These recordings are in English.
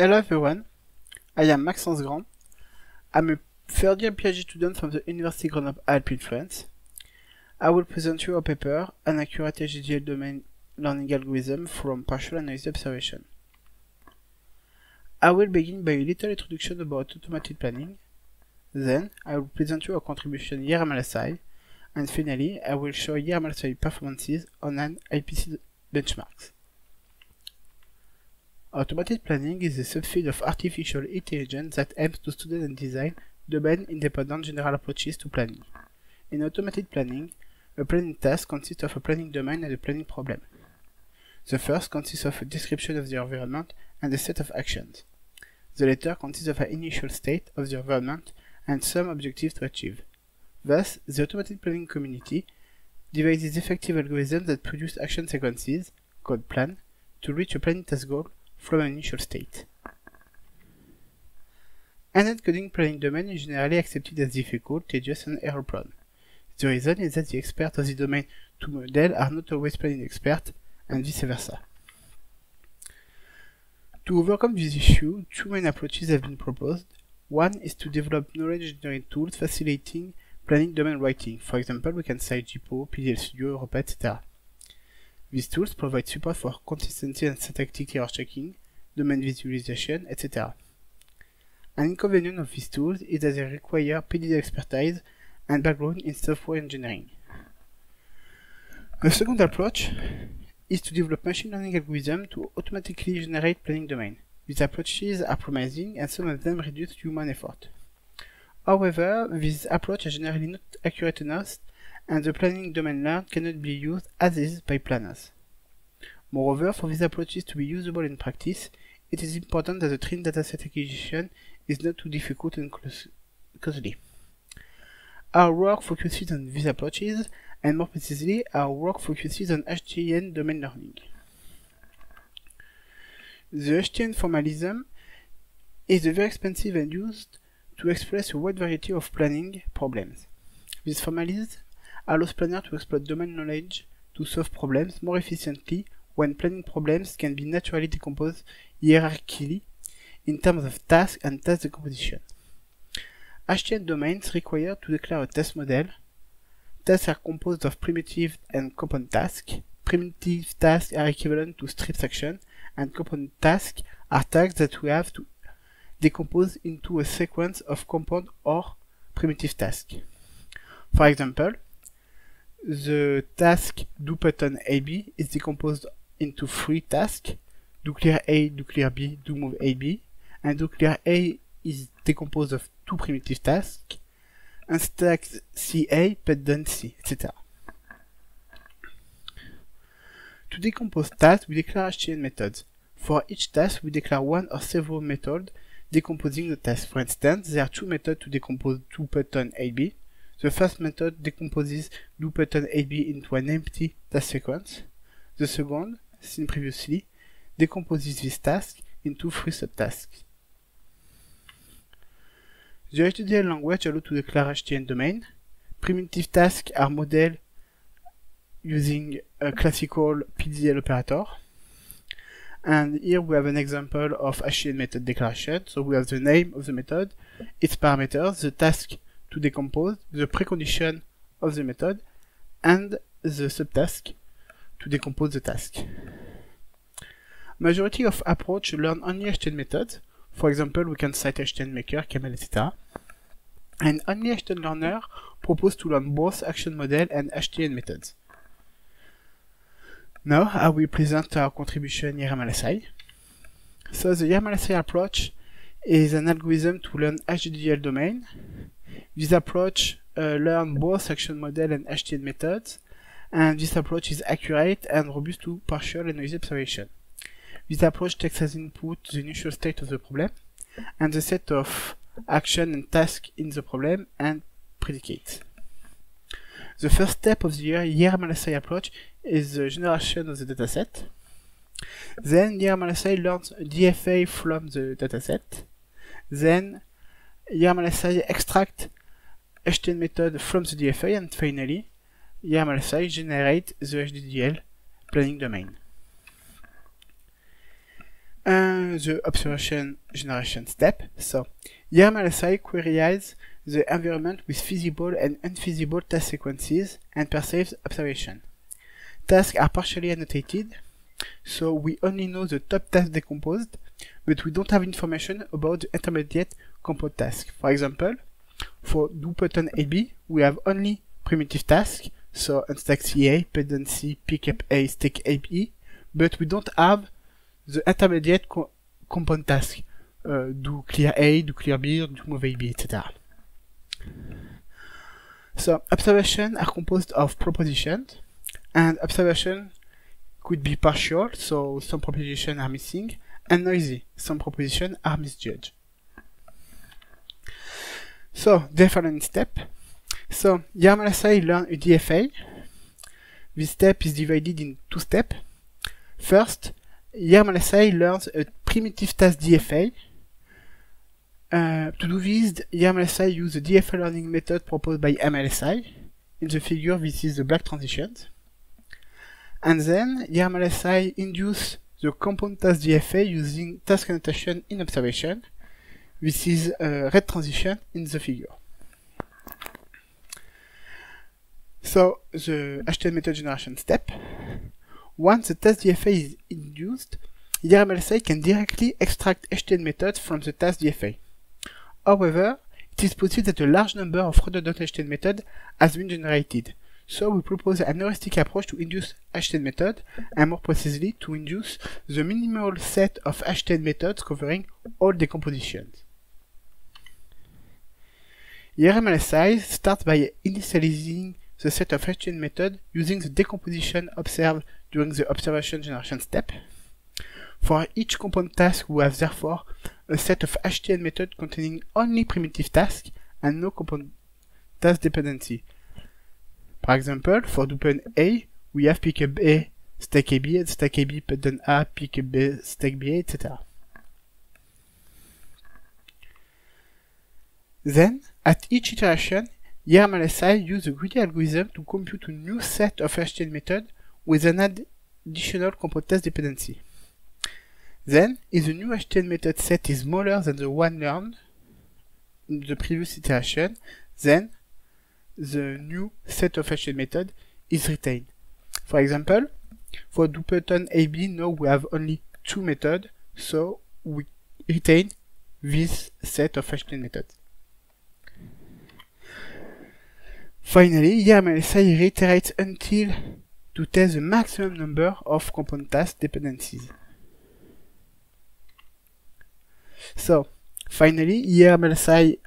Hello everyone, I am Maxence Grand. I'm a third year PhD student from the University Grenoble-Alpes in France. I will present you a paper, An Accurate HDDL Domain Learning Algorithm from Partial and Noisy Observation. I will begin by a little introduction about automated planning. Then, I will present you a contribution YARM-LSI, and finally, I will show YARM-LSI performances on an IPC benchmarks. Automated planning is a subfield of artificial intelligence that aims to study and design domain-independent general approaches to planning. In automated planning, a planning task consists of a planning domain and a planning problem. The first consists of a description of the environment and a set of actions. The latter consists of an initial state of the environment and some objectives to achieve. Thus, the automated planning community devises effective algorithms that produce action sequences, called plan, to reach a planning task goal from an initial state. An encoding planning domain is generally accepted as difficult, tedious, and error-prone. The reason is that the experts of the domain to model are not always planning experts, and vice versa. To overcome this issue, two main approaches have been proposed. One is to develop knowledge engineering tools facilitating planning domain writing. For example, we can cite GPO, PDL Studio, Europa, etc. These tools provide support for consistency and syntactic error checking, domain visualization, etc. An inconvenience of these tools is that they require PDD expertise and background in software engineering. The second approach is to develop machine learning algorithms to automatically generate planning domain. These approaches are promising and some of them reduce human effort. However, these approaches are generally not accurate enough and the planning domain learned cannot be used as is by planners. Moreover, for these approaches to be usable in practice, it is important that the trained dataset acquisition is not too difficult and costly. Our work focuses on these approaches, and more precisely, our work focuses on HTN domain learning. The HTN formalism is very expensive and used to express a wide variety of planning problems. This formalism allows planners to exploit domain knowledge to solve problems more efficiently when planning problems can be naturally decomposed hierarchically in terms of task and task decomposition. HTN domains require to declare a task model. Tasks are composed of primitive and compound tasks. Primitive tasks are equivalent to strips action, and compound tasks are tasks that we have to decompose into a sequence of compound or primitive tasks. For example, the task do button AB is decomposed into three tasks: do clear A, do clear B, do move AB, and do clear A is decomposed of two primitive tasks: instack CA, put down C, etc. To decompose tasks, we declare HTN methods. For each task, we declare one or several methods decomposing the task. For instance, there are two methods to decompose do button AB. The first method decomposes do button AB into an empty task sequence. The second, seen previously, decomposes this task into three subtasks. The HDDL language allows to declare HTN domain. Primitive tasks are modeled using a classical PDL operator. And here we have an example of HTN method declaration. So we have the name of the method, its parameters, the task to decompose, the precondition of the method, and the subtask to decompose the task. Majority of approach learn only HTN methods. For example, we can cite HTN Maker, Camel, etc. And only HTN learner propose to learn both action model and HTN methods. Now, I will present our contribution YARM-LSI. So the YARM-LSI approach is an algorithm to learn HDDL domain. This approach learns both action model and HTN methods, and this approach is accurate and robust to partial and noisy observation. This approach takes as input the initial state of the problem, and the set of action and tasks in the problem and predicates. The first step of the YARM-LSI approach is the generation of the dataset. Then YARM-LSI learns DFA from the dataset. Then YARM-LSI extracts HTN method from the DFA, and finally YARM-LSI generates the HDDL planning domain. the observation generation step. So, YARM-LSI queries the environment with feasible and unfeasible task sequences and perceives observation. Tasks are partially annotated, so we only know the top task decomposed, but we don't have information about the intermediate composed task. For example, for do button AB, we have only primitive task, so unstack CA, put C, pick up A, stack AB, but we don't have the intermediate compound task, do clear A, do clear B, do move AB, etc. So observations are composed of propositions, and observation could be partial, so some propositions are missing, and noisy, some propositions are misjudged. So, the following step. So, YARM-LSI learn a DFA. This step is divided in two steps. First, YARM-LSI learns a primitive task DFA. To do this, YARM-LSI uses the DFA learning method proposed by MLSI. In the figure, this is the black transitions. And then, YARM-LSI induces the compound task DFA using task annotation in observation. This is a red transition in the figure. So, the HTML method generation step. Once the task DFA is induced, YARM-LSI can directly extract HTML methods from the task DFA. However, it is possible that a large number of redundant HTML methods has been generated. So we propose an heuristic approach to induce HTML method, and more precisely to induce the minimal set of HTML methods covering all decompositions. YARM-LSI starts by initializing the set of HTML methods using the decomposition observed during the observation generation step. For each compound task, we have therefore a set of HTML methods containing only primitive tasks and no compound task dependency. For example, for button A, we have pick up A, stack AB, and stack AB, button A, pick up B, stack B, etc. Then, at each iteration, YARM-LSI uses a greedy algorithm to compute a new set of HTML methods with an additional compound task dependency. Then, if the new HTML method set is smaller than the one learned in the previous iteration, then the new set of HTML method is retained. For example, for do button AB, now we have only two methods, so we retain this set of HTML methods. Finally, YARM-LSI reiterates until to test the maximum number of compound task dependencies. So, finally, YARM-LSI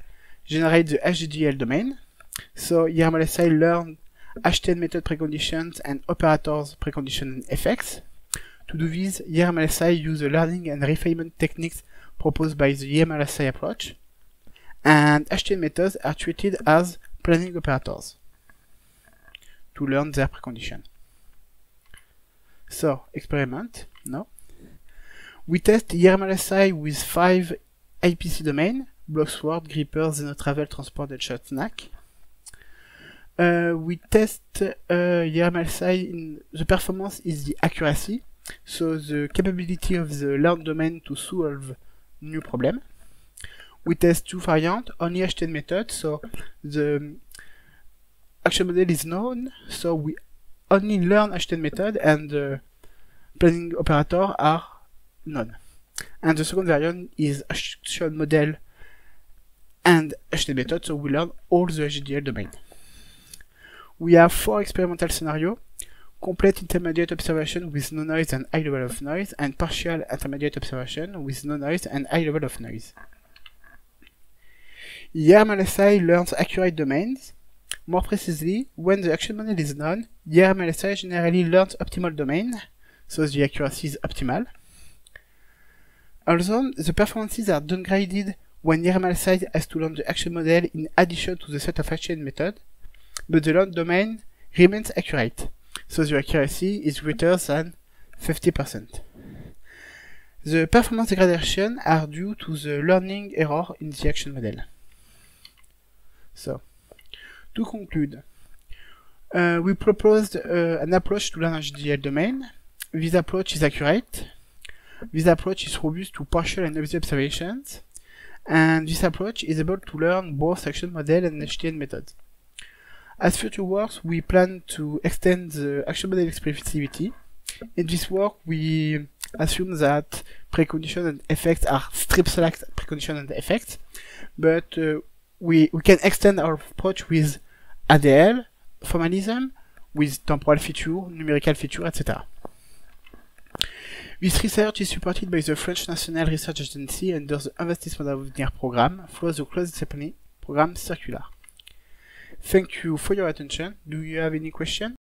generates the HDL domain. So, YARM-LSI learns HTML method preconditions and operators preconditions and effects. To do this, YARM-LSI uses the learning and refinement techniques proposed by the YARM-LSI approach, and HTML methods are treated as planning operators to learn their precondition. So, experiment now. We test YARM-LSI with 5 IPC domains: Bloxworld, Gripper, Xenotravel, Transport, Deadshot, Snack. We test YARM-LSI in the performance is the accuracy, so the capability of the learned domain to solve new problem. We test two variants, only HTML method, so the action model is known, so we only learn HTML method and the planning operator are known. And the second variant is action model and HTML method, so we learn all the HDL domain. We have 4 experimental scenarios: complete intermediate observation with no noise and high level of noise, and partial intermediate observation with no noise and high level of noise. YARM-LSI learns accurate domains. More precisely, when the action model is known, YARM-LSI generally learns optimal domain, so the accuracy is optimal. Also, the performances are downgraded when YARM-LSI has to learn the action model in addition to the set of HTML methods, but the learned domain remains accurate, so the accuracy is greater than 50%. The performance degradation are due to the learning error in the action model. So, to conclude, we proposed an approach to learn HDL domain. This approach is accurate. This approach is robust to partial and noisy observations, and this approach is able to learn both action model and HTN methods. As future works, we plan to extend the action model expressivity. In this work, we assume that precondition and effects are strip select precondition and effects, but we can extend our approach with ADL, formalism, with temporal feature, numerical feature, etc. This research is supported by the French National Research Agency under the Investissement d'Avenir program through the cross-disciplinary program Circular. Thank you for your attention. Do you have any questions?